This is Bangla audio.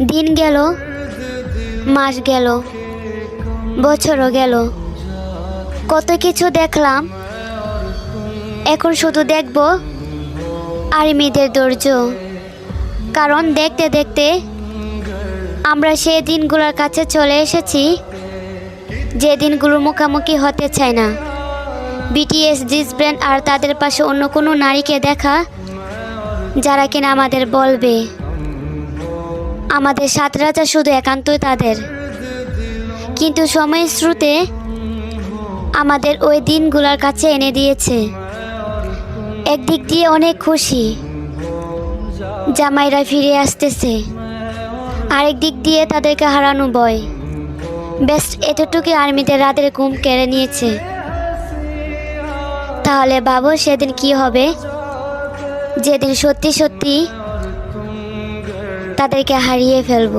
দিন গেল, মাস গেল, বছরও গেল, কত কিছু দেখলাম। এখন শুধু দেখব আর্মিদের ধৈর্য। কারণ দেখতে দেখতে আমরা সেই দিনগুলোর কাছে চলে এসেছি, যে দিনগুলোর মুখোমুখি হতে চায় না। বিটিএস জিসব্র্যান্ড আর তাদের পাশে অন্য কোনো নারীকে দেখা, যারা কিনা আমাদের বলবে আমাদের সাত রাজা শুধু একান্তই তাদের। কিন্তু সময়ের স্রোতে আমাদের ওই দিনগুলোর কাছে এনে দিয়েছে। একদিক দিয়ে অনেক খুশি, জামাইরা ফিরে আসতেছে, আরেক দিক দিয়ে তাদেরকে হারানো ভয়। বেস্ট এতটুকু আর্মিদের রাতের ঘুম কেড়ে নিয়েছে। তাহলে ভাবো সেদিন কি হবে, যেদিন সত্যি সত্যি তাদেরকে হারিয়ে ফেলবো।